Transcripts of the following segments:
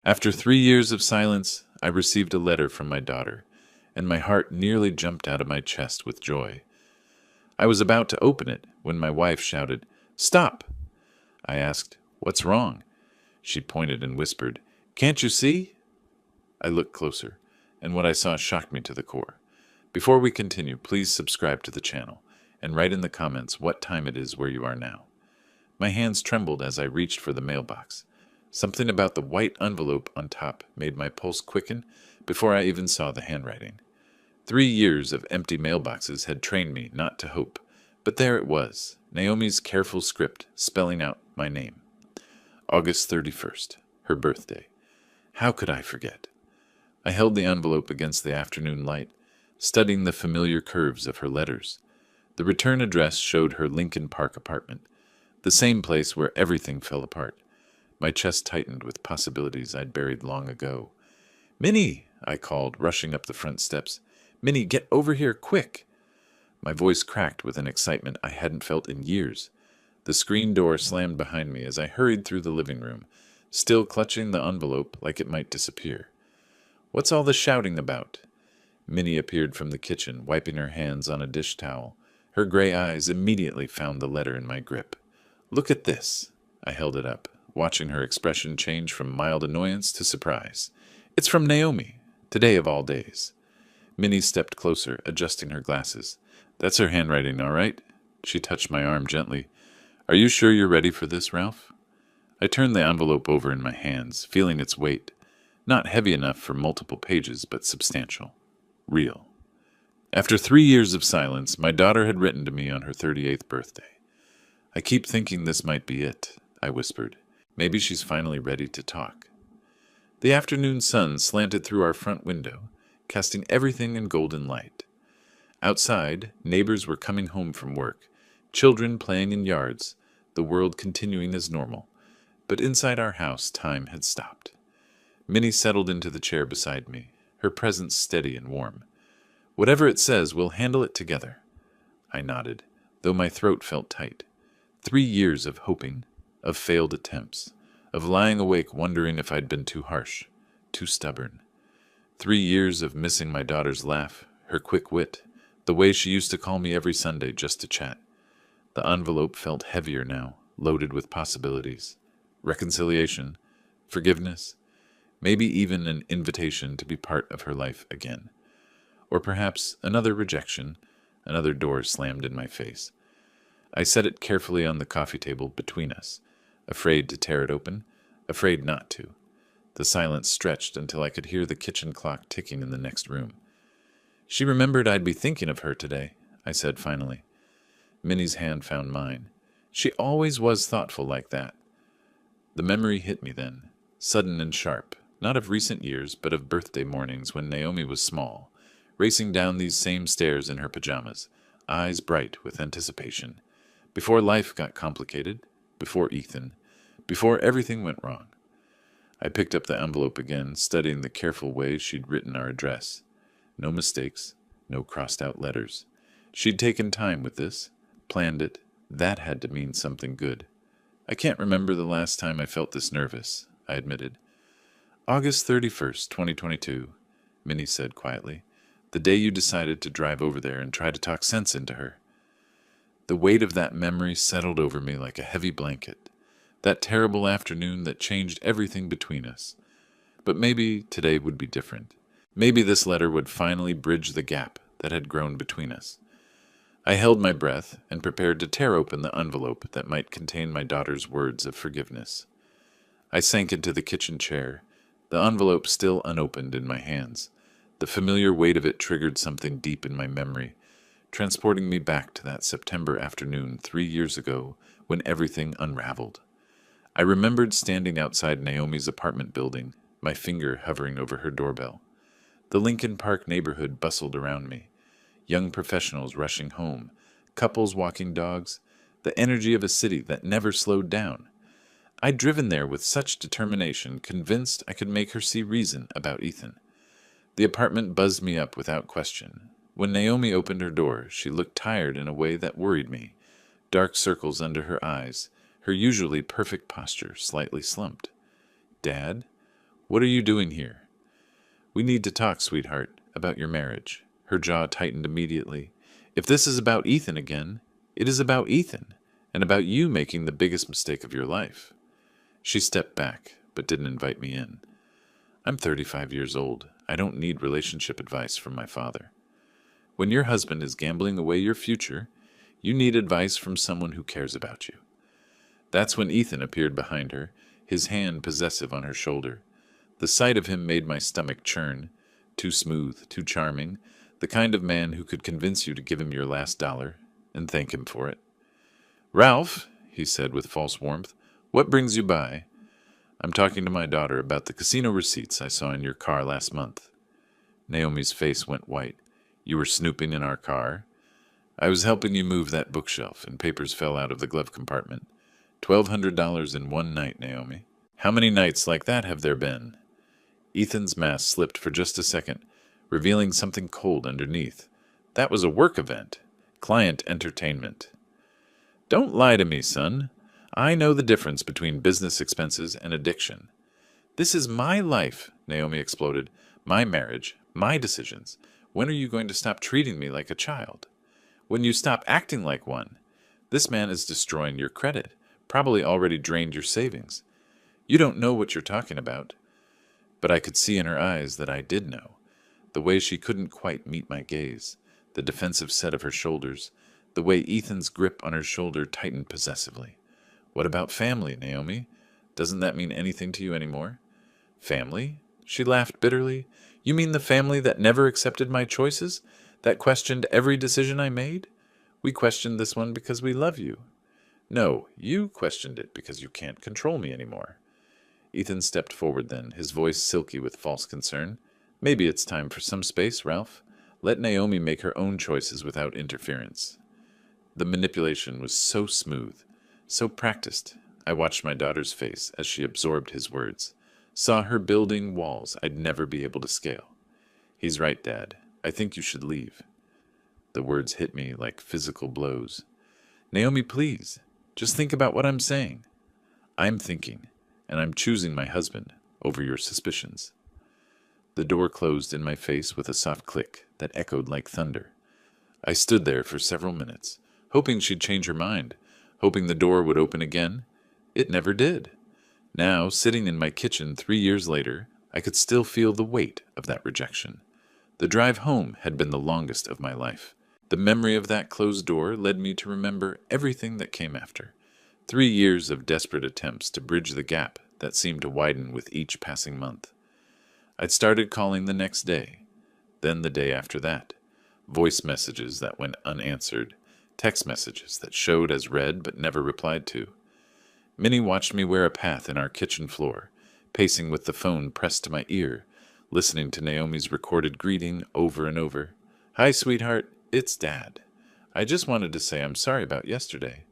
After 3 years of silence, I received a letter from my daughter, and my heart nearly jumped out of my chest with joy. I was about to open it when my wife shouted, "Stop!" I asked, "What's wrong?" She pointed and whispered, "Can't you see?" I looked closer, and what I saw shocked me to the core. Before we continue, please subscribe to the channel and write in the comments what time it is where you are now. My hands trembled as I reached for the mailbox. Something about the white envelope on top made my pulse quicken before I even saw the handwriting. 3 years of empty mailboxes had trained me not to hope, but there it was, Naomi's careful script spelling out my name. August 31st, her birthday. How could I forget? I held the envelope against the afternoon light, studying the familiar curves of her letters. The return address showed her Lincoln Park apartment, the same place where everything fell apart. My chest tightened with possibilities I'd buried long ago. "Minnie!" I called, rushing up the front steps. "Minnie, get over here, quick!" My voice cracked with an excitement I hadn't felt in years. The screen door slammed behind me as I hurried through the living room, still clutching the envelope like it might disappear. "What's all the shouting about?" Minnie appeared from the kitchen, wiping her hands on a dish towel. Her gray eyes immediately found the letter in my grip. "Look at this." I held it up, watching her expression change from mild annoyance to surprise. "It's from Naomi, today of all days." Minnie stepped closer, adjusting her glasses. "That's her handwriting, all right?" She touched my arm gently. "Are you sure you're ready for this, Ralph?" I turned the envelope over in my hands, feeling its weight. Not heavy enough for multiple pages, but substantial. Real. After 3 years of silence, my daughter had written to me on her 38th birthday. "I keep thinking this might be it," I whispered. "Maybe she's finally ready to talk." The afternoon sun slanted through our front window, casting everything in golden light. Outside, neighbors were coming home from work, children playing in yards, the world continuing as normal. But inside our house, time had stopped. Minnie settled into the chair beside me, her presence steady and warm. "Whatever it says, we'll handle it together." I nodded, though my throat felt tight. 3 years of hoping, of failed attempts, of lying awake wondering if I'd been too harsh, too stubborn. 3 years of missing my daughter's laugh, her quick wit, the way she used to call me every Sunday just to chat. The envelope felt heavier now, loaded with possibilities. Reconciliation, forgiveness, maybe even an invitation to be part of her life again. Or perhaps another rejection, another door slammed in my face. I set it carefully on the coffee table between us, afraid to tear it open, afraid not to. The silence stretched until I could hear the kitchen clock ticking in the next room. "She remembered I'd be thinking of her today," I said finally. Minnie's hand found mine. She always was thoughtful like that. The memory hit me then, sudden and sharp, not of recent years, but of birthday mornings when Naomi was small, racing down these same stairs in her pajamas, eyes bright with anticipation. Before life got complicated, before Ethan, before everything went wrong. I picked up the envelope again, studying the careful way she'd written our address. No mistakes, no crossed-out letters. She'd taken time with this, planned it. That had to mean something good. "I can't remember the last time I felt this nervous," I admitted. "August 31st, 2022, Minnie said quietly. "The day you decided to drive over there and try to talk sense into her." The weight of that memory settled over me like a heavy blanket. That terrible afternoon that changed everything between us. But maybe today would be different. Maybe this letter would finally bridge the gap that had grown between us. I held my breath and prepared to tear open the envelope that might contain my daughter's words of forgiveness. I sank into the kitchen chair, the envelope still unopened in my hands. The familiar weight of it triggered something deep in my memory, transporting me back to that September afternoon 3 years ago when everything unraveled. I remembered standing outside Naomi's apartment building, my finger hovering over her doorbell. The Lincoln Park neighborhood bustled around me. Young professionals rushing home, couples walking dogs, the energy of a city that never slowed down. I'd driven there with such determination, convinced I could make her see reason about Ethan. The apartment buzzed me up without question. When Naomi opened her door, she looked tired in a way that worried me. Dark circles under her eyes, her usually perfect posture slightly slumped. "Dad, What are you doing here? We need to talk, sweetheart, about your marriage. Her jaw tightened immediately. If this is about Ethan again, it is about Ethan, and about you making the biggest mistake of your life. She stepped back, but didn't invite me in. I'm 35 years old. I don't need relationship advice from my father. When your husband is gambling away your future, you need advice from someone who cares about you. That's when Ethan appeared behind her, his hand possessive on her shoulder. The sight of him made my stomach churn. Too smooth, too charming, the kind of man who could convince you to give him your last dollar and thank him for it. Ralph, he said with false warmth, what brings you by? I'm talking to my daughter about the casino receipts I saw in your car last month. Naomi's face went white. You were snooping in our car? I was helping you move that bookshelf, and papers fell out of the glove compartment. $1,200 in one night, Naomi. How many nights like that have there been? Ethan's mask slipped for just a second, revealing something cold underneath. That was a work event. Client entertainment. Don't lie to me, son. I know the difference between business expenses and addiction. This is my life, Naomi exploded. My marriage, my decisions. When are you going to stop treating me like a child? When you stop acting like one? This man is destroying your credit, probably already drained your savings. You don't know what you're talking about. But I could see in her eyes that I did know. The way she couldn't quite meet my gaze, the defensive set of her shoulders, the way Ethan's grip on her shoulder tightened possessively. What about family, Naomi? Doesn't that mean anything to you anymore? Family? She laughed bitterly. You mean the family that never accepted my choices? That questioned every decision I made? We questioned this one because we love you. No, you questioned it because you can't control me anymore. Ethan stepped forward then, his voice silky with false concern. Maybe it's time for some space, Ralph. Let Naomi make her own choices without interference. The manipulation was so smooth, so practiced. I watched my daughter's face as she absorbed his words, saw her building walls I'd never be able to scale. He's right, Dad. I think you should leave. The words hit me like physical blows. Naomi, please, just think about what I'm saying. I'm thinking, and I'm choosing my husband over your suspicions. The door closed in my face with a soft click that echoed like thunder. I stood there for several minutes, hoping she'd change her mind, hoping the door would open again. It never did. Now, sitting in my kitchen 3 years later, I could still feel the weight of that rejection. The drive home had been the longest of my life. The memory of that closed door led me to remember everything that came after. 3 years of desperate attempts to bridge the gap that seemed to widen with each passing month. I'd started calling the next day, then the day after that. Voice messages that went unanswered, text messages that showed as read but never replied to. Minnie watched me wear a path in our kitchen floor, pacing with the phone pressed to my ear, listening to Naomi's recorded greeting over and over. Hi, sweetheart, it's Dad. I just wanted to say I'm sorry about yesterday.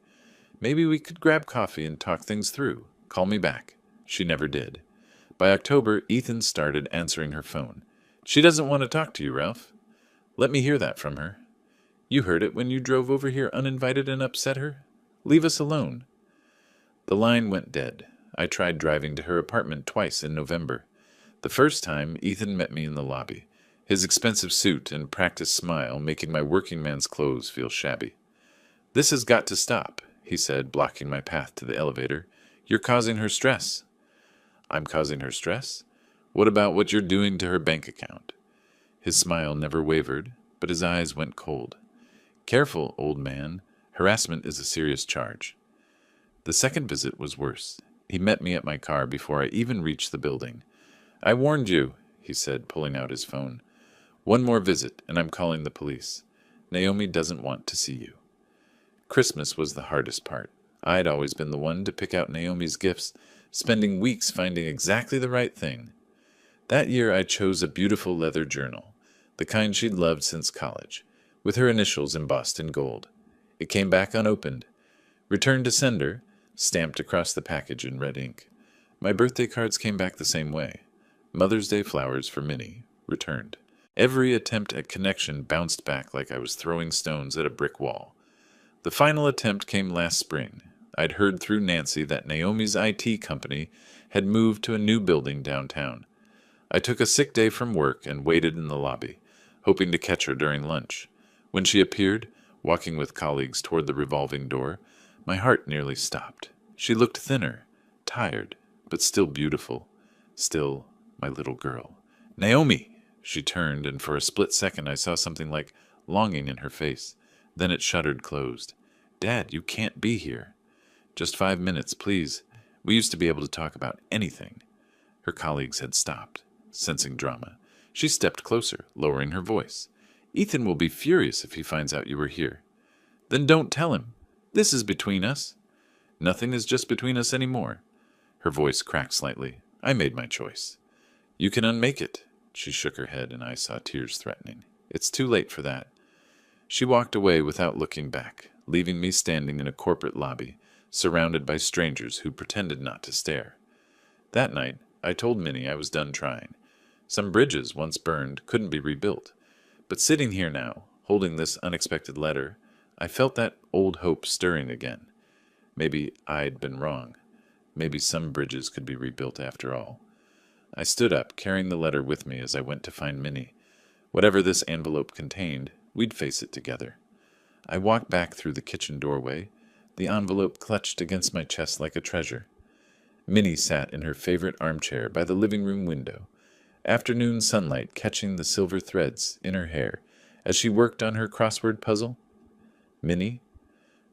Maybe we could grab coffee and talk things through. Call me back. She never did. By October, Ethan started answering her phone. She doesn't want to talk to you, Ralph. Let me hear that from her. You heard it when you drove over here uninvited and upset her. Leave us alone. The line went dead. I tried driving to her apartment twice in November. The first time, Ethan met me in the lobby, his expensive suit and practiced smile making my working man's clothes feel shabby. This has got to stop, he said, blocking my path to the elevator. You're causing her stress. I'm causing her stress? What about what you're doing to her bank account? His smile never wavered, but his eyes went cold. Careful, old man. Harassment is a serious charge. The second visit was worse. He met me at my car before I even reached the building. I warned you, he said, pulling out his phone. One more visit, and I'm calling the police. Naomi doesn't want to see you. Christmas was the hardest part. I'd always been the one to pick out Naomi's gifts, spending weeks finding exactly the right thing. That year I chose a beautiful leather journal, the kind she'd loved since college, with her initials embossed in gold. It came back unopened. Returned to sender, stamped across the package in red ink. My birthday cards came back the same way. Mother's Day flowers for Minnie, returned. Every attempt at connection bounced back like I was throwing stones at a brick wall. The final attempt came last spring. I'd heard through Nancy that Naomi's IT company had moved to a new building downtown. I took a sick day from work and waited in the lobby, hoping to catch her during lunch. When she appeared, walking with colleagues toward the revolving door, my heart nearly stopped. She looked thinner, tired, but still beautiful. Still my little girl. "Naomi!" She turned, and for a split second I saw something like longing in her face. Then it shuttered closed. "Dad, you can't be here." "Just 5 minutes, please. We used to be able to talk about anything." Her colleagues had stopped, sensing drama. She stepped closer, lowering her voice. "Ethan will be furious if he finds out you were here." "Then don't tell him. This is between us." "Nothing is just between us anymore." Her voice cracked slightly. I made my choice. "You can unmake it." She shook her head, and I saw tears threatening. "It's too late for that." She walked away without looking back, leaving me standing in a corporate lobby, surrounded by strangers who pretended not to stare. That night, I told Minnie I was done trying. Some bridges, once burned, couldn't be rebuilt. But sitting here now, holding this unexpected letter, I felt that old hope stirring again. Maybe I'd been wrong. Maybe some bridges could be rebuilt after all. I stood up, carrying the letter with me as I went to find Minnie. Whatever this envelope contained, we'd face it together. I walked back through the kitchen doorway, the envelope clutched against my chest like a treasure. Minnie sat in her favorite armchair by the living room window, afternoon sunlight catching the silver threads in her hair as she worked on her crossword puzzle. "Minnie?"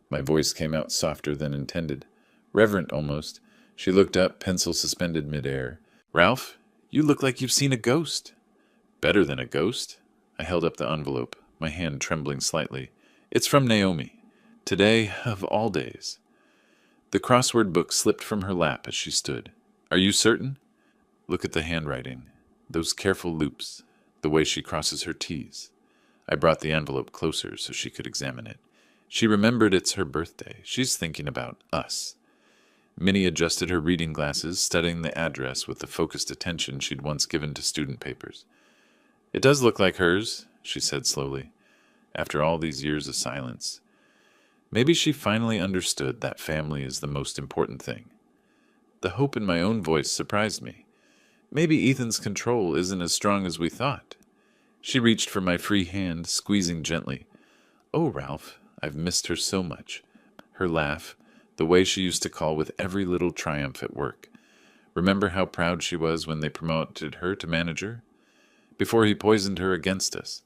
My voice came out softer than intended, reverent almost. She looked up, pencil suspended midair. "Ralph, you look like you've seen a ghost." "Better than a ghost?" I held up the envelope, my hand trembling slightly. "It's from Naomi. Today, of all days." The crossword book slipped from her lap as she stood. "Are you certain?" "Look at the handwriting. Those careful loops. The way she crosses her T's." I brought the envelope closer so she could examine it. She remembered it's her birthday. She's thinking about us. Minnie adjusted her reading glasses, studying the address with the focused attention she'd once given to student papers. "It does look like hers," she said slowly, after all these years of silence. Maybe she finally understood that family is the most important thing. The hope in my own voice surprised me. Maybe Ethan's control isn't as strong as we thought. She reached for my free hand, squeezing gently. "Oh, Ralph, I've missed her so much." Her laugh, the way she used to call with every little triumph at work. Remember how proud she was when they promoted her to manager? Before he poisoned her against us.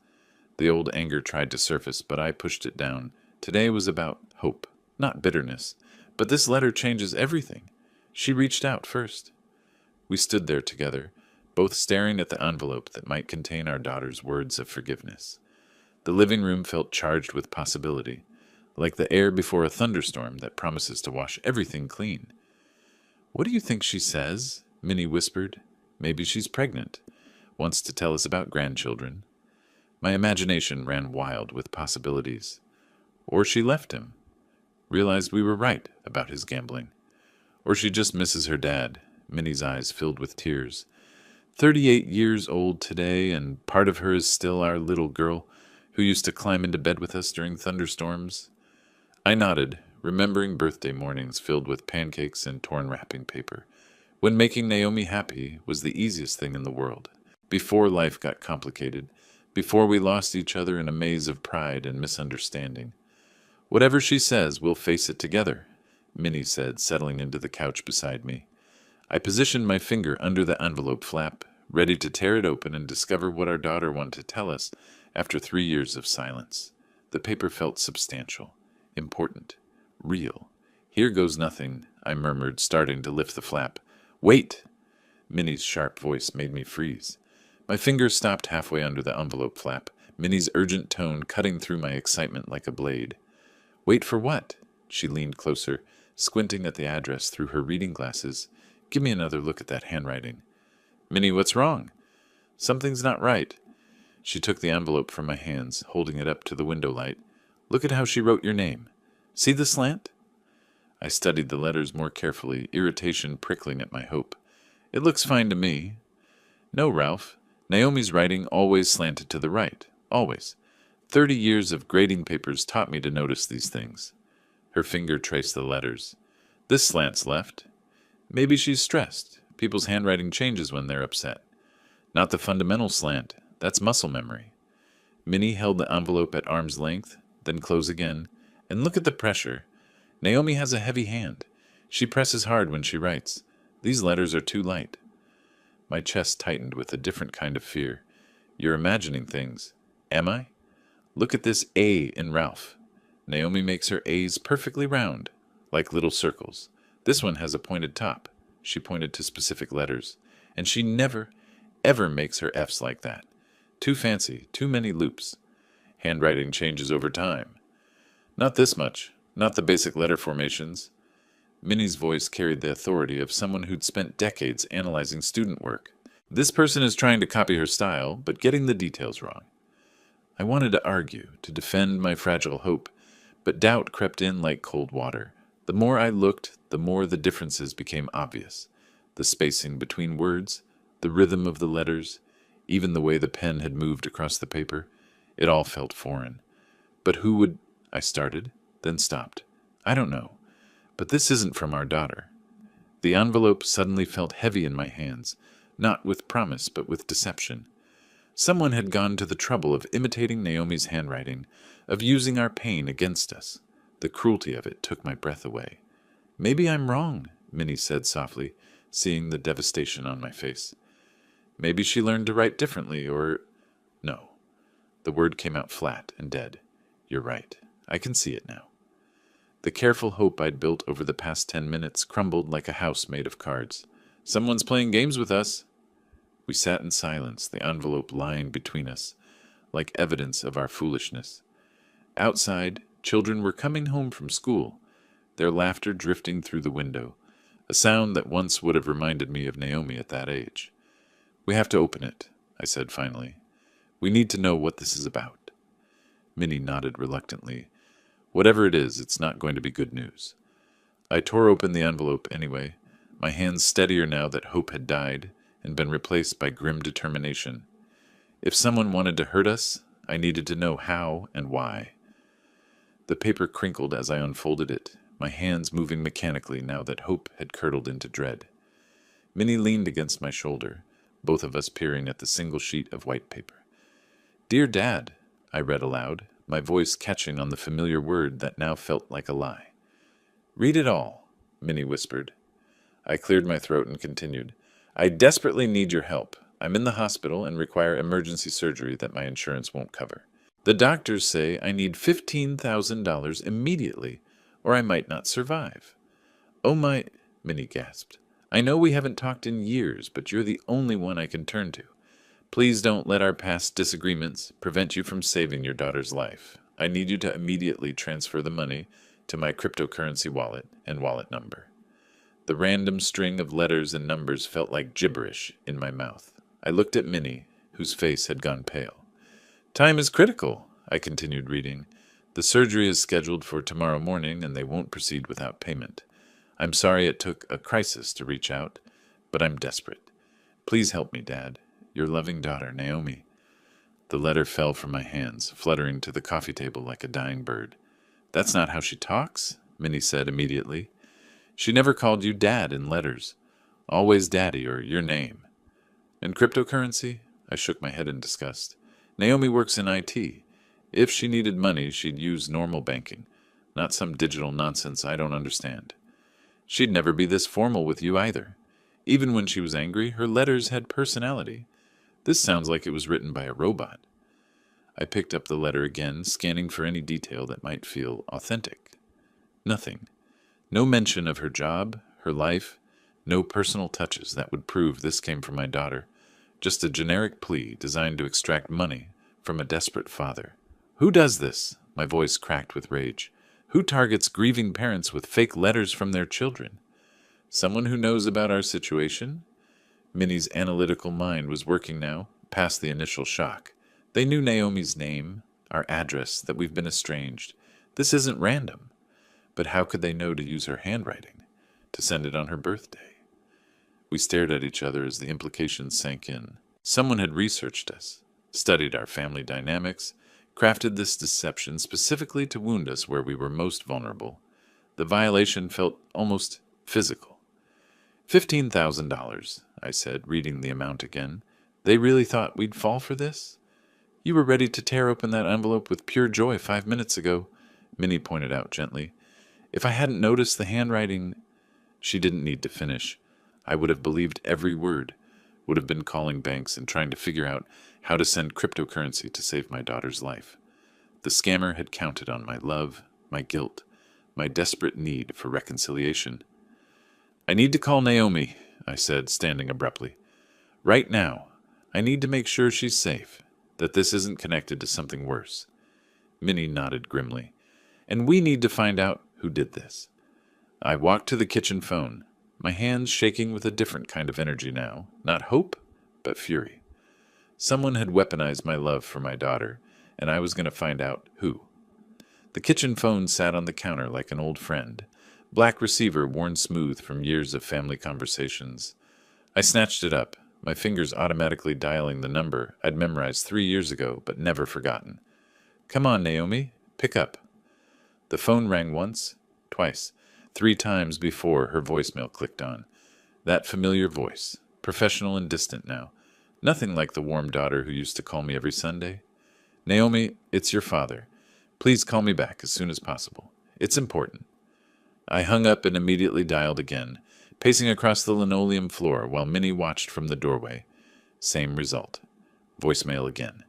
The old anger tried to surface, but I pushed it down. Today was about hope, not bitterness. But this letter changes everything. She reached out first. We stood there together, both staring at the envelope that might contain our daughter's words of forgiveness. The living room felt charged with possibility, like the air before a thunderstorm that promises to wash everything clean. "What do you think she says?" Minnie whispered. "Maybe she's pregnant. Wants to tell us about grandchildren." My imagination ran wild with possibilities. Or she left him. Realized we were right about his gambling. Or she just misses her dad. Minnie's eyes filled with tears. 38 years old today, and part of her is still our little girl who used to climb into bed with us during thunderstorms. I nodded, remembering birthday mornings filled with pancakes and torn wrapping paper, when making Naomi happy was the easiest thing in the world. Before life got complicated, before we lost each other in a maze of pride and misunderstanding. "Whatever she says, we'll face it together," Minnie said, settling into the couch beside me. I positioned my finger under the envelope flap, ready to tear it open and discover what our daughter wanted to tell us after 3 years of silence. The paper felt substantial, important, real. "Here goes nothing," I murmured, starting to lift the flap. "Wait!" Minnie's sharp voice made me freeze. My fingers stopped halfway under the envelope flap, Minnie's urgent tone cutting through my excitement like a blade. "Wait for what?" She leaned closer, squinting at the address through her reading glasses. "Give me another look at that handwriting." "Minnie, what's wrong?" "Something's not right." She took the envelope from my hands, holding it up to the window light. "Look at how she wrote your name. See the slant?" I studied the letters more carefully, irritation prickling at my hope. "It looks fine to me." "No, Ralph. Naomi's writing always slanted to the right. Always. 30 years of grading papers taught me to notice these things." Her finger traced the letters. "This slant's left. Maybe she's stressed. People's handwriting changes when they're upset." Not the fundamental slant. That's muscle memory. Minnie held the envelope at arm's length, then close again. And look at the pressure. Naomi has a heavy hand. She presses hard when she writes. These letters are too light. My chest tightened with a different kind of fear. You're imagining things. Am I? Look at this A in Ralph. Naomi makes her A's perfectly round, like little circles. This one has a pointed top. She pointed to specific letters. And she never, ever makes her F's like that. Too fancy, too many loops. Handwriting changes over time. Not this much, not the basic letter formations. Minnie's voice carried the authority of someone who'd spent decades analyzing student work. This person is trying to copy her style, but getting the details wrong. I wanted to argue, to defend my fragile hope, but doubt crept in like cold water. The more I looked, the more the differences became obvious. The spacing between words, the rhythm of the letters, even the way the pen had moved across the paper. It all felt foreign. But who would... I started, then stopped. I don't know. But this isn't from our daughter. The envelope suddenly felt heavy in my hands, not with promise, but with deception. Someone had gone to the trouble of imitating Naomi's handwriting, of using our pain against us. The cruelty of it took my breath away. Maybe I'm wrong, Minnie said softly, seeing the devastation on my face. Maybe she learned to write differently, or... No. The word came out flat and dead. You're right. I can see it now. The careful hope I'd built over the past 10 minutes crumbled like a house made of cards. Someone's playing games with us. We sat in silence, the envelope lying between us, like evidence of our foolishness. Outside, children were coming home from school, their laughter drifting through the window, a sound that once would have reminded me of Naomi at that age. We have to open it, I said finally. We need to know what this is about. Minnie nodded reluctantly. Whatever it is, it's not going to be good news. I tore open the envelope anyway, my hands steadier now that hope had died and been replaced by grim determination. If someone wanted to hurt us, I needed to know how and why. The paper crinkled as I unfolded it, my hands moving mechanically now that hope had curdled into dread. Minnie leaned against my shoulder, both of us peering at the single sheet of white paper. Dear Dad, I read aloud, my voice catching on the familiar word that now felt like a lie. Read it all, Minnie whispered. I cleared my throat and continued. I desperately need your help. I'm in the hospital and require emergency surgery that my insurance won't cover. The doctors say I need $15,000 immediately, or I might not survive. Oh my, Minnie gasped. I know we haven't talked in years, but you're the only one I can turn to. Please don't let our past disagreements prevent you from saving your daughter's life. I need you to immediately transfer the money to my cryptocurrency wallet and wallet number. The random string of letters and numbers felt like gibberish in my mouth. I looked at Minnie, whose face had gone pale. Time is critical, I continued reading. The surgery is scheduled for tomorrow morning, and they won't proceed without payment. I'm sorry it took a crisis to reach out, but I'm desperate. Please help me, Dad. Your loving daughter, Naomi. The letter fell from my hands, fluttering to the coffee table like a dying bird. That's not how she talks, Minnie said immediately. She never called you Dad in letters. Always Daddy or your name. And cryptocurrency? I shook my head in disgust. Naomi works in IT. If she needed money, she'd use normal banking, not some digital nonsense I don't understand. She'd never be this formal with you either. Even when she was angry, her letters had personality. This sounds like it was written by a robot. I picked up the letter again, scanning for any detail that might feel authentic. Nothing. No mention of her job, her life, no personal touches that would prove this came from my daughter. Just a generic plea designed to extract money from a desperate father. Who does this? My voice cracked with rage. Who targets grieving parents with fake letters from their children? Someone who knows about our situation? Minnie's analytical mind was working now, past the initial shock. They knew Naomi's name, our address, that we've been estranged. This isn't random. But how could they know to use her handwriting, to send it on her birthday? We stared at each other as the implications sank in. Someone had researched us, studied our family dynamics, crafted this deception specifically to wound us where we were most vulnerable. The violation felt almost physical. $15,000, I said, reading the amount again. They really thought we'd fall for this? You were ready to tear open that envelope with pure joy 5 minutes ago, Minnie pointed out gently. If I hadn't noticed the handwriting... She didn't need to finish. I would have believed every word, would have been calling banks and trying to figure out how to send cryptocurrency to save my daughter's life. The scammer had counted on my love, my guilt, my desperate need for reconciliation. I need to call Naomi, I said, standing abruptly. Right now. I need to make sure she's safe, that this isn't connected to something worse. Minnie nodded grimly. And we need to find out who did this. I walked to the kitchen phone, my hands shaking with a different kind of energy now, not hope, but fury. Someone had weaponized my love for my daughter, and I was going to find out who. The kitchen phone sat on the counter like an old friend, black receiver worn smooth from years of family conversations. I snatched it up, my fingers automatically dialing the number I'd memorized 3 years ago but never forgotten. Come on, Naomi, pick up. The phone rang once, twice, 3 times before her voicemail clicked on. That familiar voice, professional and distant now. Nothing like the warm daughter who used to call me every Sunday. Naomi, it's your father. Please call me back as soon as possible. It's important. I hung up and immediately dialed again, pacing across the linoleum floor while Minnie watched from the doorway. Same result. Voicemail again.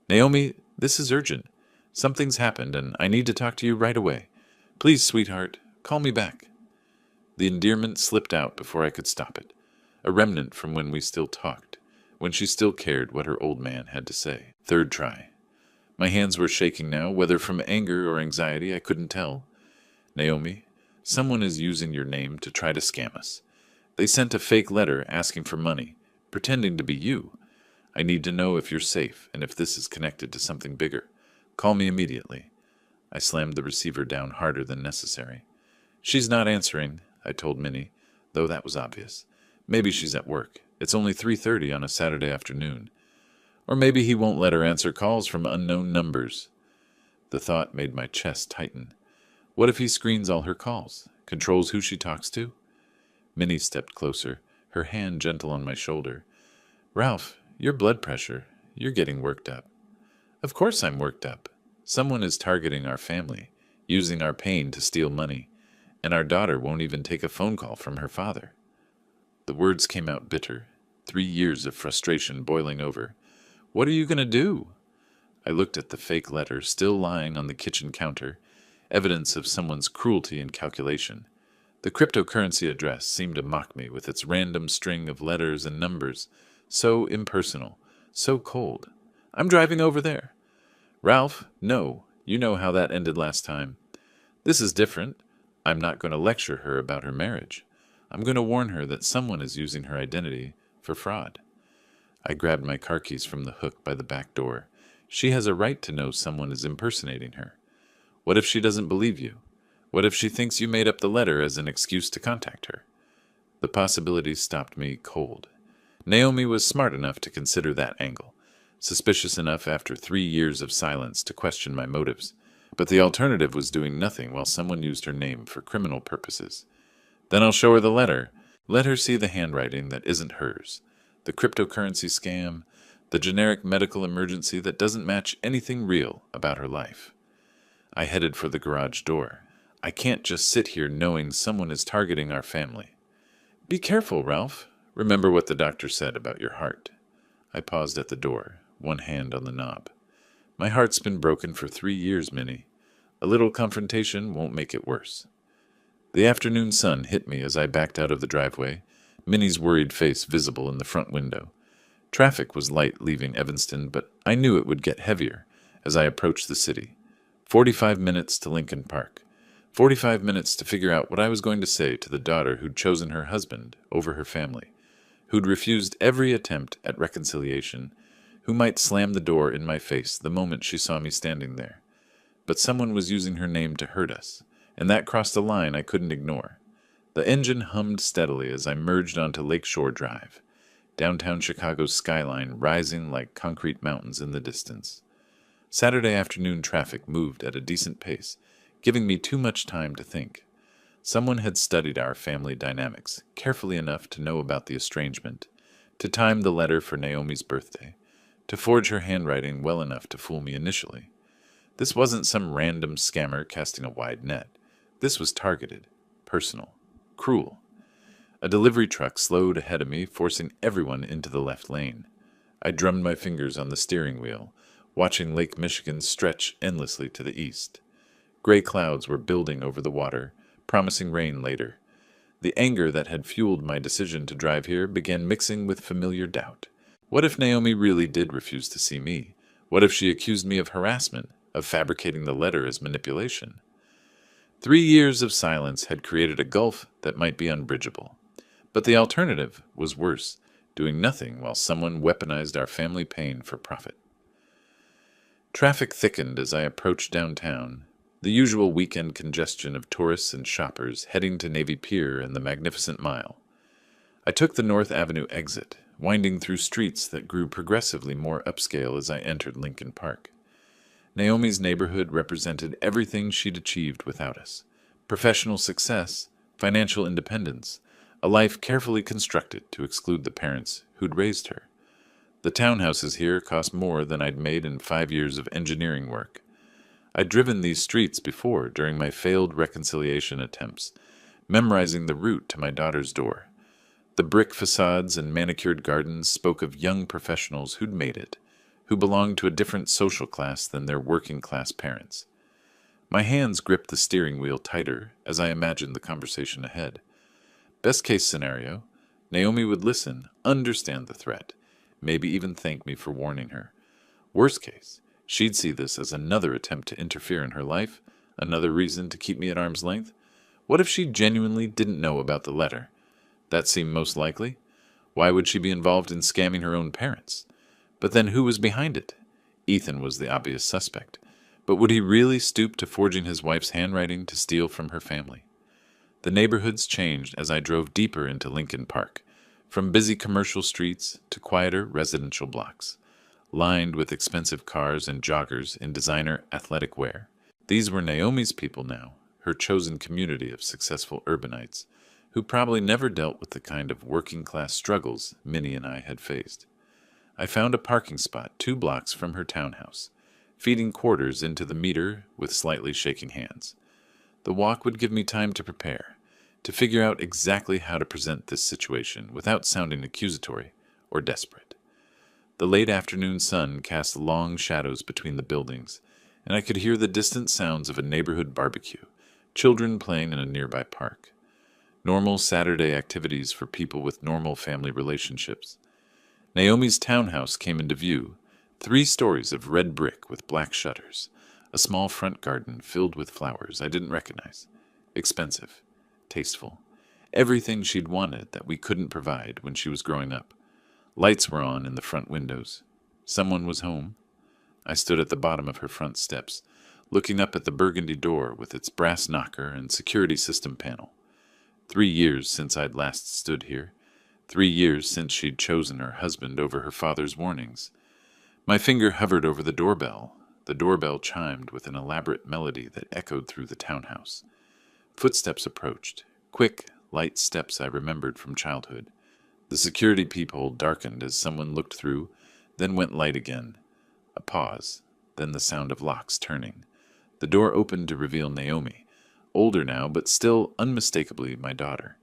Naomi, this is urgent. Something's happened and I need to talk to you right away. Please, sweetheart, call me back. The endearment slipped out before I could stop it, a remnant from when we still talked, when she still cared what her old man had to say. Third try. My hands were shaking now, whether from anger or anxiety I couldn't tell. Naomi, someone is using your name to try to scam us. They sent a fake letter asking for money, pretending to be you. I need to know if you're safe and if this is connected to something bigger. Call me immediately. I slammed the receiver down harder than necessary. She's not answering, I told Minnie, though that was obvious. Maybe she's at work. It's only 3:30 on a Saturday afternoon. Or maybe he won't let her answer calls from unknown numbers. The thought made my chest tighten. What if he screens all her calls, controls who she talks to? Minnie stepped closer, her hand gentle on my shoulder. Ralph, your blood pressure, you're getting worked up. Of course I'm worked up. Someone is targeting our family, using our pain to steal money, and our daughter won't even take a phone call from her father. The words came out bitter, 3 years of frustration boiling over. What are you going to do? I looked at the fake letter still lying on the kitchen counter, evidence of someone's cruelty and calculation. The cryptocurrency address seemed to mock me with its random string of letters and numbers, so impersonal, so cold. I'm driving over there. Ralph, no, you know how that ended last time. This is different. I'm not going to lecture her about her marriage. I'm going to warn her that someone is using her identity for fraud. I grabbed my car keys from the hook by the back door. She has a right to know someone is impersonating her. What if she doesn't believe you? What if she thinks you made up the letter as an excuse to contact her? The possibilities stopped me cold. Naomi was smart enough to consider that angle, suspicious enough after 3 years of silence to question my motives. But the alternative was doing nothing while someone used her name for criminal purposes. Then I'll show her the letter. Let her see the handwriting that isn't hers. The cryptocurrency scam, the generic medical emergency that doesn't match anything real about her life. I headed for the garage door. I can't just sit here knowing someone is targeting our family. Be careful, Ralph. Remember what the doctor said about your heart. I paused at the door, one hand on the knob. My heart's been broken for 3 years, Minnie. A little confrontation won't make it worse. The afternoon sun hit me as I backed out of the driveway, Minnie's worried face visible in the front window. Traffic was light leaving Evanston, but I knew it would get heavier as I approached the city. 45 minutes to Lincoln Park. 45 minutes to figure out what I was going to say to the daughter who'd chosen her husband over her family, who'd refused every attempt at reconciliation, who might slam the door in my face the moment she saw me standing there. But someone was using her name to hurt us, and that crossed a line I couldn't ignore. The engine hummed steadily as I merged onto Lakeshore Drive, downtown Chicago's skyline rising like concrete mountains in the distance. Saturday afternoon traffic moved at a decent pace, giving me too much time to think. Someone had studied our family dynamics carefully enough to know about the estrangement, to time the letter for Naomi's birthday, to forge her handwriting well enough to fool me initially. This wasn't some random scammer casting a wide net. This was targeted, personal, cruel. A delivery truck slowed ahead of me, forcing everyone into the left lane. I drummed my fingers on the steering wheel, watching Lake Michigan stretch endlessly to the east. Gray clouds were building over the water, promising rain later. The anger that had fueled my decision to drive here began mixing with familiar doubt. What if Naomi really did refuse to see me? What if she accused me of harassment, of fabricating the letter as manipulation? 3 years of silence had created a gulf that might be unbridgeable. But the alternative was worse, doing nothing while someone weaponized our family pain for profit. Traffic thickened as I approached downtown, the usual weekend congestion of tourists and shoppers heading to Navy Pier and the Magnificent Mile. I took the North Avenue exit, winding through streets that grew progressively more upscale as I entered Lincoln Park. Naomi's neighborhood represented everything she'd achieved without us: professional success, financial independence, a life carefully constructed to exclude the parents who'd raised her. The townhouses here cost more than I'd made in 5 years of engineering work. I'd driven these streets before during my failed reconciliation attempts, memorizing the route to my daughter's door. The brick facades and manicured gardens spoke of young professionals who'd made it, who belonged to a different social class than their working-class parents. My hands gripped the steering wheel tighter as I imagined the conversation ahead. Best-case scenario, Naomi would listen, understand the threat, maybe even thank me for warning her. Worst case, she'd see this as another attempt to interfere in her life, another reason to keep me at arm's length. What if she genuinely didn't know about the letter? That seemed most likely. Why would she be involved in scamming her own parents? But then who was behind it? Ethan was the obvious suspect. But would he really stoop to forging his wife's handwriting to steal from her family? The neighborhoods changed as I drove deeper into Lincoln Park, from busy commercial streets to quieter residential blocks, lined with expensive cars and joggers in designer athletic wear. These were Naomi's people now, her chosen community of successful urbanites, who probably never dealt with the kind of working-class struggles Minnie and I had faced. I found a parking spot 2 blocks from her townhouse, feeding quarters into the meter with slightly shaking hands. The walk would give me time to prepare, to figure out exactly how to present this situation without sounding accusatory or desperate. The late afternoon sun cast long shadows between the buildings, and I could hear the distant sounds of a neighborhood barbecue, children playing in a nearby park. Normal Saturday activities for people with normal family relationships. Naomi's townhouse came into view, 3 stories of red brick with black shutters, a small front garden filled with flowers I didn't recognize. Expensive, tasteful, everything she'd wanted that we couldn't provide when she was growing up. Lights were on in the front windows. Someone was home. I stood at the bottom of her front steps, looking up at the burgundy door with its brass knocker and security system panel. 3 years since I'd last stood here. 3 years since she'd chosen her husband over her father's warnings. My finger hovered over the doorbell. The doorbell chimed with an elaborate melody that echoed through the townhouse. Footsteps approached, quick, light steps I remembered from childhood. The security peephole darkened as someone looked through, then went light again. A pause, then the sound of locks turning. The door opened to reveal Naomi, older now, but still unmistakably my daughter.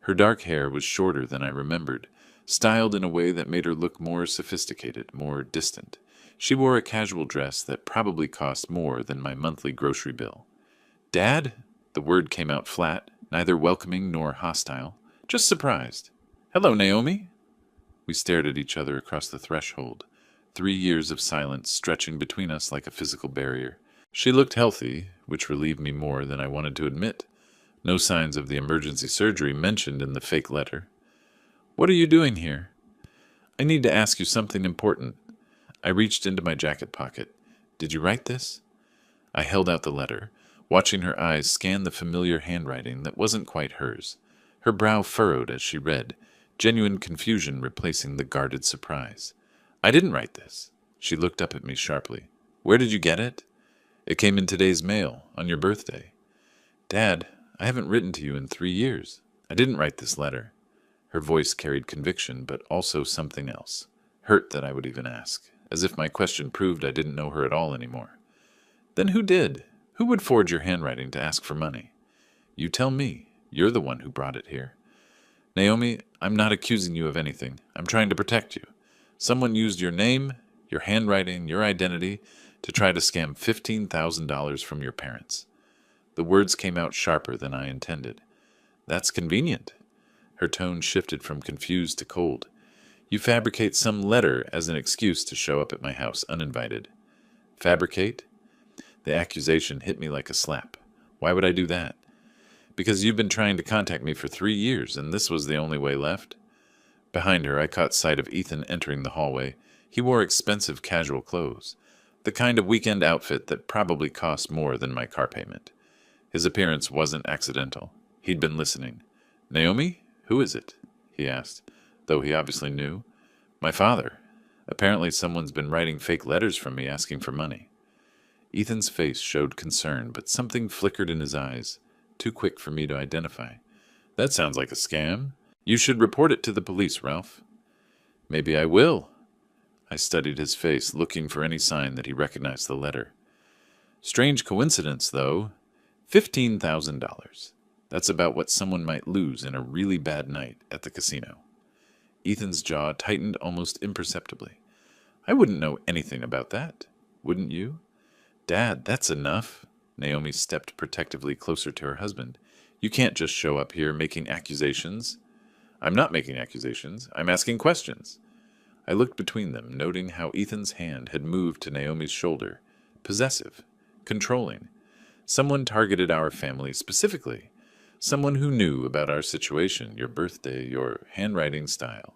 Her dark hair was shorter than I remembered, styled in a way that made her look more sophisticated, more distant. She wore a casual dress that probably cost more than my monthly grocery bill. "Dad?" The word came out flat, neither welcoming nor hostile, just surprised. "Hello, Naomi." We stared at each other across the threshold, 3 years of silence stretching between us like a physical barrier. She looked healthy, which relieved me more than I wanted to admit. No signs of the emergency surgery mentioned in the fake letter. "What are you doing here?" "I need to ask you something important." I reached into my jacket pocket. "Did you write this?" I held out the letter, watching her eyes scan the familiar handwriting that wasn't quite hers. Her brow furrowed as she read, genuine confusion replacing the guarded surprise. "I didn't write this." She looked up at me sharply. "Where did you get it?" "It came in today's mail, on your birthday." "Dad, I haven't written to you in 3 years. I didn't write this letter." Her voice carried conviction, but also something else. Hurt that I would even ask, as if my question proved I didn't know her at all anymore. Then who did? Who would forge your handwriting to ask for money? You tell me. You're the one who brought it here. Naomi, I'm not accusing you of anything. I'm trying to protect you. Someone used your name, your handwriting, your identity to try to scam $15,000 from your parents. The words came out sharper than I intended. That's convenient. Her tone shifted from confused to cold. You fabricate some letter as an excuse to show up at my house uninvited. Fabricate? The accusation hit me like a slap. Why would I do that? Because you've been trying to contact me for 3 years, and this was the only way left? Behind her, I caught sight of Ethan entering the hallway. He wore expensive casual clothes, the kind of weekend outfit that probably cost more than my car payment. His appearance wasn't accidental. He'd been listening. Naomi? Who is it? He asked, though he obviously knew. My father. Apparently someone's been writing fake letters from me asking for money. Ethan's face showed concern, but something flickered in his eyes, too quick for me to identify. That sounds like a scam. You should report it to the police, Ralph. Maybe I will. I studied his face, looking for any sign that he recognized the letter. Strange coincidence, though. $15,000. That's about what someone might lose in a really bad night at the casino. Ethan's jaw tightened almost imperceptibly. I wouldn't know anything about that. Wouldn't you? Dad, that's enough. Naomi stepped protectively closer to her husband. You can't just show up here making accusations. I'm not making accusations. I'm asking questions. I looked between them, noting how Ethan's hand had moved to Naomi's shoulder. Possessive. Controlling. Someone targeted our family specifically. Someone who knew about our situation, your birthday, your handwriting style.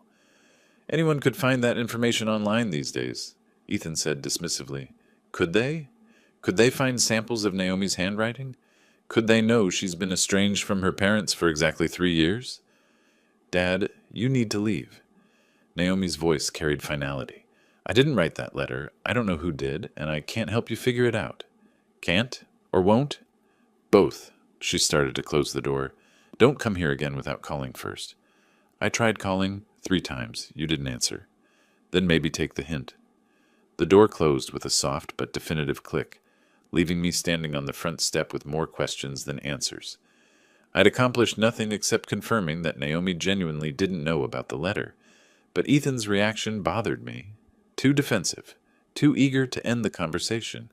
Anyone could find that information online these days, Ethan said dismissively. Could they? Could they find samples of Naomi's handwriting? Could they know she's been estranged from her parents for exactly 3 years? Dad, you need to leave. Naomi's voice carried finality. I didn't write that letter. I don't know who did, and I can't help you figure it out. Can't? Or won't? Both. She started to close the door. Don't come here again without calling first. I tried calling 3 times. You didn't answer. Then maybe take the hint. The door closed with a soft but definitive click, leaving me standing on the front step with more questions than answers. I'd accomplished nothing except confirming that Naomi genuinely didn't know about the letter, but Ethan's reaction bothered me. Too defensive, too eager to end the conversation.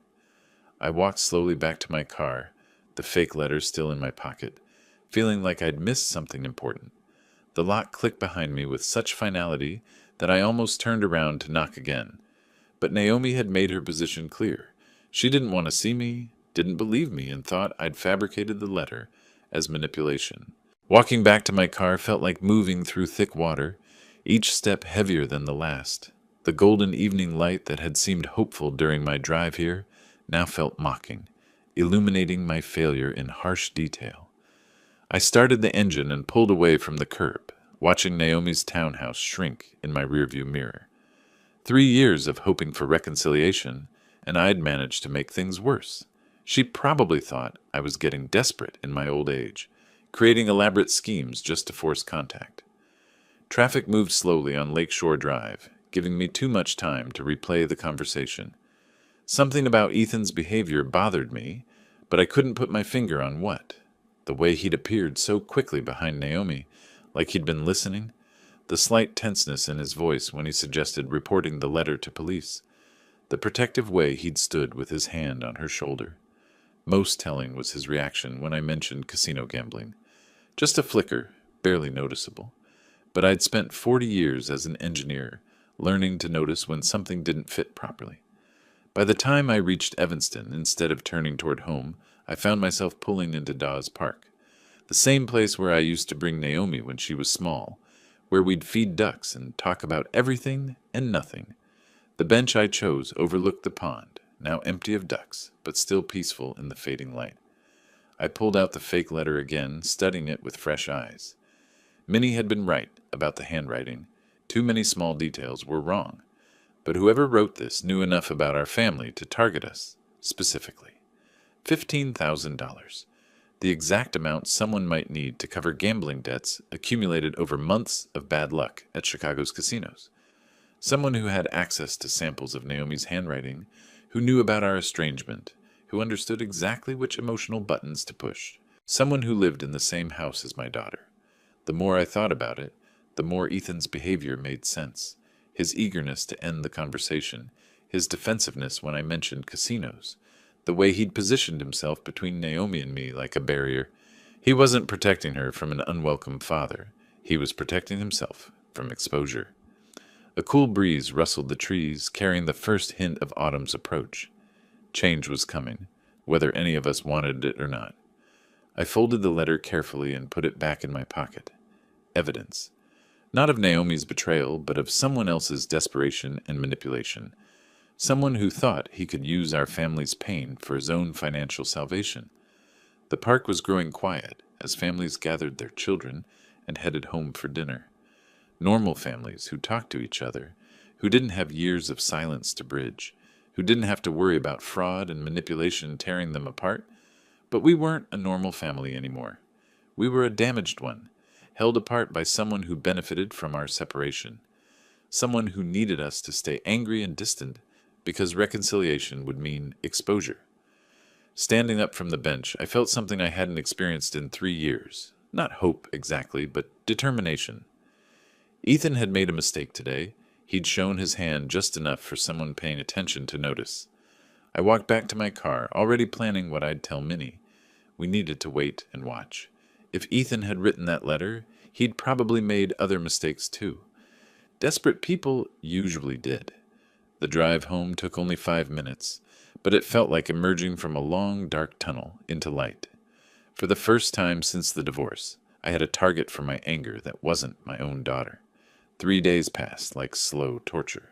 I walked slowly back to my car, the fake letter still in my pocket, feeling like I'd missed something important. The lock clicked behind me with such finality that I almost turned around to knock again. But Naomi had made her position clear. She didn't want to see me, didn't believe me, and thought I'd fabricated the letter as manipulation. Walking back to my car felt like moving through thick water, each step heavier than the last. The golden evening light that had seemed hopeful during my drive here now felt mocking, illuminating my failure in harsh detail. I started the engine and pulled away from the curb, watching Naomi's townhouse shrink in my rearview mirror. 3 years of hoping for reconciliation, and I'd managed to make things worse. She probably thought I was getting desperate in my old age, creating elaborate schemes just to force contact. Traffic moved slowly on Lakeshore Drive, giving me too much time to replay the conversation. Something about Ethan's behavior bothered me, but I couldn't put my finger on what. The way he'd appeared so quickly behind Naomi, like he'd been listening, the slight tenseness in his voice when he suggested reporting the letter to police, the protective way he'd stood with his hand on her shoulder. Most telling was his reaction when I mentioned casino gambling. Just a flicker, barely noticeable. But I'd spent 40 years as an engineer, learning to notice when something didn't fit properly. By the time I reached Evanston, instead of turning toward home, I found myself pulling into Dawes Park, the same place where I used to bring Naomi when she was small, where we'd feed ducks and talk about everything and nothing. The bench I chose overlooked the pond, now empty of ducks, but still peaceful in the fading light. I pulled out the fake letter again, studying it with fresh eyes. Minnie had been right about the handwriting. Too many small details were wrong. But whoever wrote this knew enough about our family to target us, specifically. $15,000. the exact amount someone might need to cover gambling debts accumulated over months of bad luck at Chicago's casinos. Someone who had access to samples of Naomi's handwriting, who knew about our estrangement, who understood exactly which emotional buttons to push. Someone who lived in the same house as my daughter. The more I thought about it, the more Ethan's behavior made sense. His eagerness to end the conversation, his defensiveness when I mentioned casinos, the way he'd positioned himself between Naomi and me like a barrier. He wasn't protecting her from an unwelcome father. He was protecting himself from exposure. A cool breeze rustled the trees, carrying the first hint of autumn's approach. Change was coming, whether any of us wanted it or not. I folded the letter carefully and put it back in my pocket. Evidence. Not of Naomi's betrayal, but of someone else's desperation and manipulation. Someone who thought he could use our family's pain for his own financial salvation. The park was growing quiet as families gathered their children and headed home for dinner. Normal families who talked to each other, who didn't have years of silence to bridge, who didn't have to worry about fraud and manipulation tearing them apart. But we weren't a normal family anymore. We were a damaged one, held apart by someone who benefited from our separation, someone who needed us to stay angry and distant because reconciliation would mean exposure. Standing up from the bench, I felt something I hadn't experienced in 3 years. Not hope exactly, but determination. Ethan had made a mistake today. He'd shown his hand just enough for someone paying attention to notice. I walked back to my car, already planning what I'd tell Minnie. We needed to wait and watch. If Ethan had written that letter, he'd probably made other mistakes too. Desperate people usually did. The drive home took only 5 minutes, but it felt like emerging from a long, dark tunnel into light. For the first time since the divorce, I had a target for my anger that wasn't my own daughter. 3 days passed like slow torture.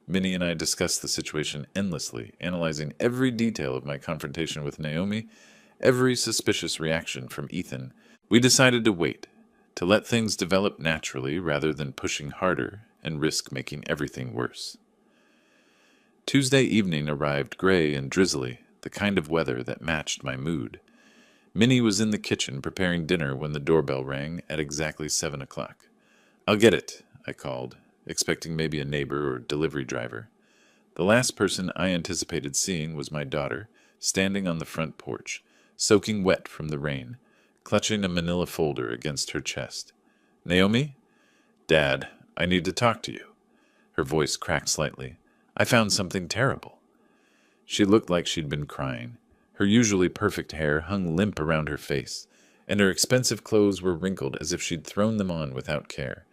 Minnie and I discussed the situation endlessly, analyzing every detail of my confrontation with Naomi, every suspicious reaction from Ethan. We decided to wait, to let things develop naturally rather than pushing harder and risk making everything worse. Tuesday evening arrived gray and drizzly, the kind of weather that matched my mood. Minnie was in the kitchen preparing dinner when the doorbell rang at exactly 7 o'clock. "I'll get it," I called, expecting maybe a neighbor or delivery driver. The last person I anticipated seeing was my daughter, standing on the front porch, soaking wet from the rain, clutching a manila folder against her chest. "Naomi?" "Dad, I need to talk to you." Her voice cracked slightly. "I found something terrible." She looked like she'd been crying. Her usually perfect hair hung limp around her face, and her expensive clothes were wrinkled as if she'd thrown them on without care.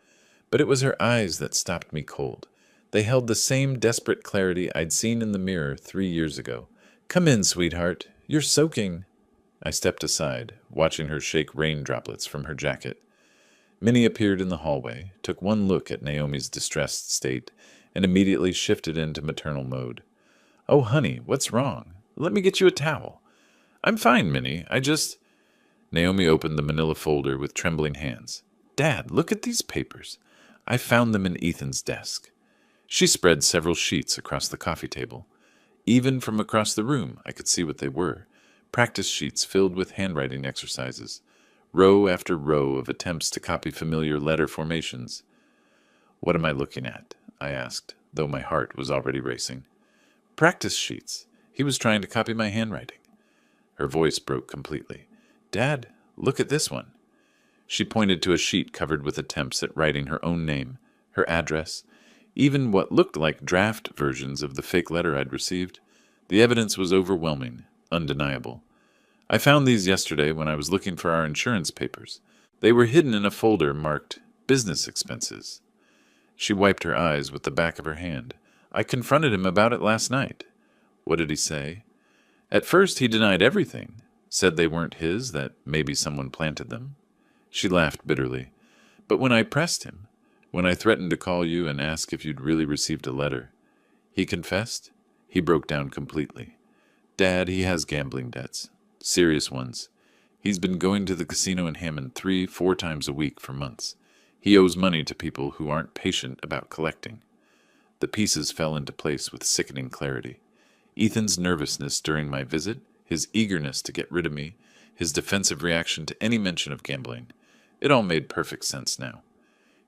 But it was her eyes that stopped me cold. They held the same desperate clarity I'd seen in the mirror 3 years ago. "Come in, sweetheart. You're soaking." I stepped aside, watching her shake rain droplets from her jacket. Minnie appeared in the hallway, took one look at Naomi's distressed state, and immediately shifted into maternal mode. "Oh, honey, what's wrong? Let me get you a towel." "I'm fine, Minnie. Naomi opened the manila folder with trembling hands. "Dad, look at these papers. I found them in Ethan's desk." She spread several sheets across the coffee table. Even from across the room, I could see what they were. Practice sheets filled with handwriting exercises. Row after row of attempts to copy familiar letter formations. "What am I looking at?" I asked, though my heart was already racing. "Practice sheets. He was trying to copy my handwriting." Her voice broke completely. "Dad, look at this one." She pointed to a sheet covered with attempts at writing her own name, her address, even what looked like draft versions of the fake letter I'd received. The evidence was overwhelming, undeniable. "I found these yesterday when I was looking for our insurance papers. They were hidden in a folder marked business expenses." She wiped her eyes with the back of her hand. "I confronted him about it last night." "What did he say?" "At first he denied everything. Said they weren't his, that maybe someone planted them." She laughed bitterly. "But when I pressed him, when I threatened to call you and ask if you'd really received a letter, he confessed." He broke down completely. "Dad, he has gambling debts. Serious ones. He's been going to the casino in Hammond 3-4 times a week for months. He owes money to people who aren't patient about collecting." The pieces fell into place with sickening clarity. Ethan's nervousness during my visit, his eagerness to get rid of me, his defensive reaction to any mention of gambling. It all made perfect sense now.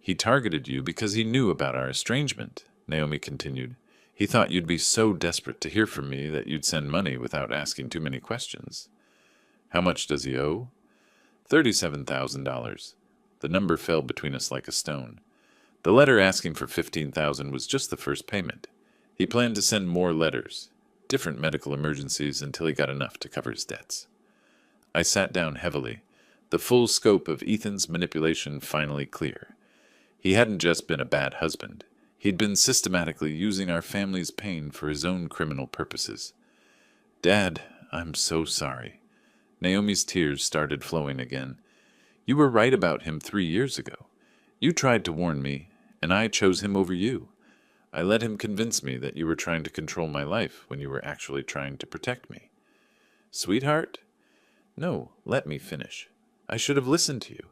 He targeted you because he knew about our estrangement, Naomi continued. He thought you'd be so desperate to hear from me that you'd send money without asking too many questions. How much does he owe? $37,000. The number fell between us like a stone. The letter asking for $15,000 was just the first payment. He planned to send more letters, different medical emergencies, until he got enough to cover his debts. I sat down heavily, the full scope of Ethan's manipulation finally clear. He hadn't just been a bad husband. He'd been systematically using our family's pain for his own criminal purposes. Dad, I'm so sorry. Naomi's tears started flowing again. You were right about him 3 years ago. You tried to warn me, and I chose him over you. I let him convince me that you were trying to control my life when you were actually trying to protect me. Sweetheart? No, let me finish. I should have listened to you.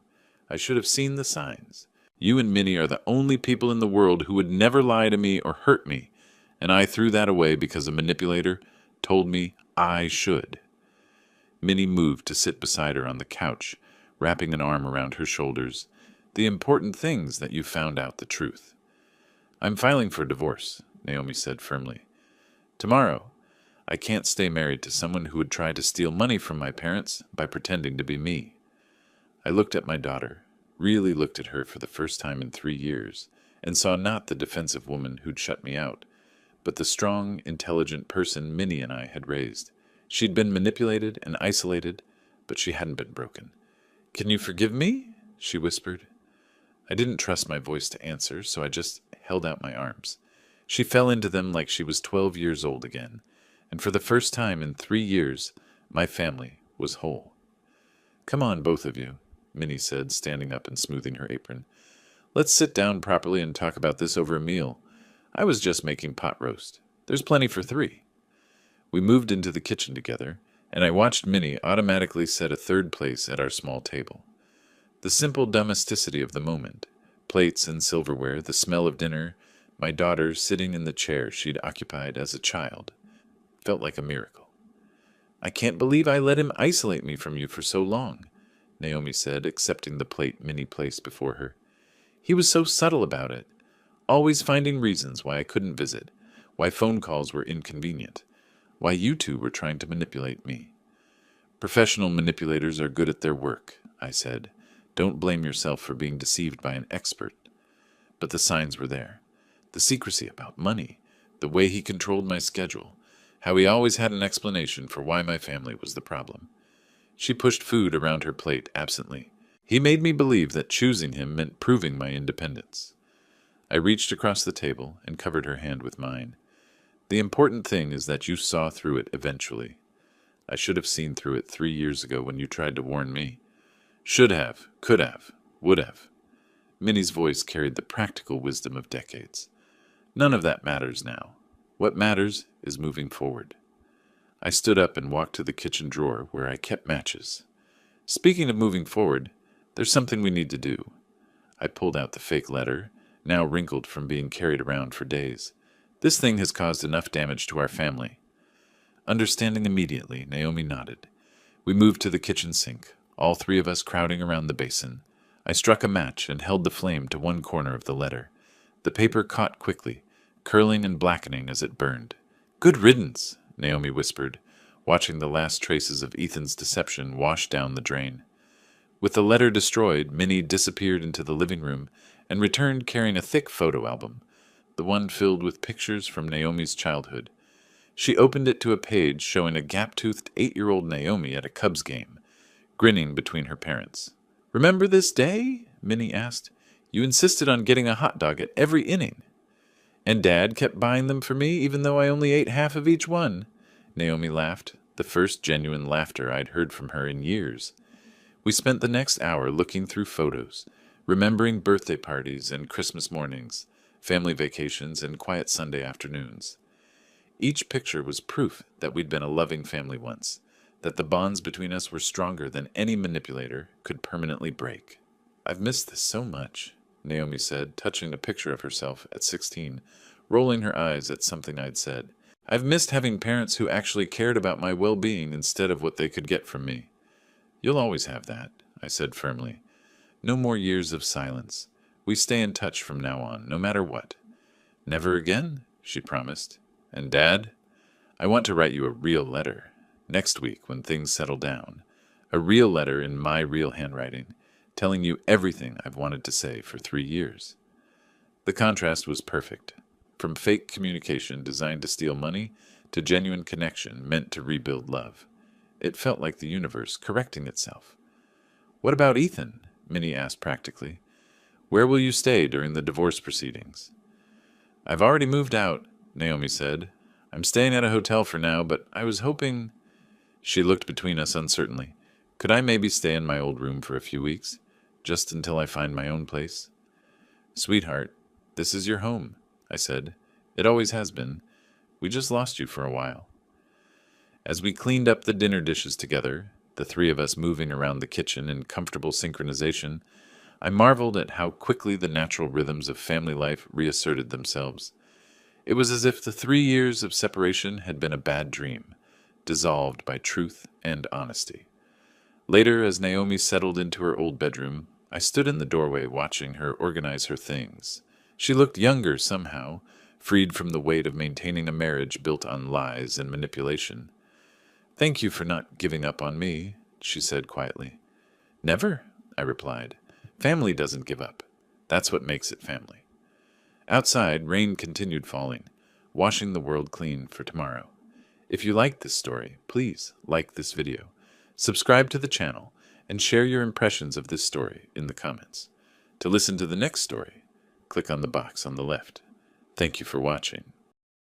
I should have seen the signs. You and Minnie are the only people in the world who would never lie to me or hurt me, and I threw that away because a manipulator told me I should. Minnie moved to sit beside her on the couch, wrapping an arm around her shoulders. The important thing's that you found out the truth. I'm filing for divorce, Naomi said firmly. Tomorrow. I can't stay married to someone who would try to steal money from my parents by pretending to be me. I looked at my daughter, really looked at her for the first time in 3 years, and saw not the defensive woman who'd shut me out, but the strong, intelligent person Minnie and I had raised. She'd been manipulated and isolated, but she hadn't been broken. Can you forgive me? She whispered. I didn't trust my voice to answer, so I just held out my arms. She fell into them like she was 12 years old again, and for the first time in 3 years, my family was whole. Come on, both of you, Minnie said, standing up and smoothing her apron. Let's sit down properly and talk about this over a meal. I was just making pot roast. There's plenty for 3. We moved into the kitchen together, and I watched Minnie automatically set a third place at our small table. The simple domesticity of the moment, plates and silverware, the smell of dinner, my daughter sitting in the chair she'd occupied as a child, felt like a miracle. I can't believe I let him isolate me from you for so long, Naomi said, accepting the plate Minnie placed before her. He was so subtle about it, always finding reasons why I couldn't visit, why phone calls were inconvenient, why you two were trying to manipulate me. Professional manipulators are good at their work, I said. Don't blame yourself for being deceived by an expert. But the signs were there. The secrecy about money, the way he controlled my schedule, how he always had an explanation for why my family was the problem. She pushed food around her plate absently. He made me believe that choosing him meant proving my independence. I reached across the table and covered her hand with mine. The important thing is that you saw through it eventually. I should have seen through it 3 years ago when you tried to warn me. Should have, could have, would have. Minnie's voice carried the practical wisdom of decades. None of that matters now. What matters is moving forward. I stood up and walked to the kitchen drawer where I kept matches. Speaking of moving forward, there's something we need to do. I pulled out the fake letter, now wrinkled from being carried around for days. This thing has caused enough damage to our family. Understanding immediately, Naomi nodded. We moved to the kitchen sink, all 3 of us crowding around the basin. I struck a match and held the flame to one corner of the letter. The paper caught quickly, curling and blackening as it burned. Good riddance, Naomi whispered, watching the last traces of Ethan's deception wash down the drain. With the letter destroyed, Minnie disappeared into the living room and returned carrying a thick photo album, the one filled with pictures from Naomi's childhood. She opened it to a page showing a gap-toothed 8-year-old Naomi at a Cubs game, grinning between her parents. Remember this day? Minnie asked. You insisted on getting a hot dog at every inning. And Dad kept buying them for me even though I only ate half of each one. Naomi laughed, the first genuine laughter I'd heard from her in years. We spent the next hour looking through photos, remembering birthday parties and Christmas mornings, family vacations, and quiet Sunday afternoons. Each picture was proof that we'd been a loving family once, that the bonds between us were stronger than any manipulator could permanently break. I've missed this so much, Naomi said, touching a picture of herself at 16, rolling her eyes at something I'd said. I've missed having parents who actually cared about my well-being instead of what they could get from me. You'll always have that, I said firmly. No more years of silence. We stay in touch from now on, no matter what. Never again, she promised. And Dad, I want to write you a real letter. Next week, when things settle down. A real letter in my real handwriting, telling you everything I've wanted to say for 3 years. The contrast was perfect. From fake communication designed to steal money to genuine connection meant to rebuild love. It felt like the universe correcting itself. What about Ethan? Minnie asked practically. Where will you stay during the divorce proceedings? I've already moved out, Naomi said. I'm staying at a hotel for now, but I was hoping... She looked between us uncertainly. Could I maybe stay in my old room for a few weeks, just until I find my own place? Sweetheart, this is your home, I said. It always has been. We just lost you for a while. As we cleaned up the dinner dishes together, the three of us moving around the kitchen in comfortable synchronization, I marveled at how quickly the natural rhythms of family life reasserted themselves. It was as if the 3 years of separation had been a bad dream, dissolved by truth and honesty. Later, as Naomi settled into her old bedroom, I stood in the doorway watching her organize her things. She looked younger somehow, freed from the weight of maintaining a marriage built on lies and manipulation. Thank you for not giving up on me, she said quietly. Never, I replied. Family doesn't give up. That's what makes it family. Outside, rain continued falling, washing the world clean for tomorrow. If you liked this story, please like this video, subscribe to the channel, and share your impressions of this story in the comments. To listen to the next story, click on the box on the left. Thank you for watching.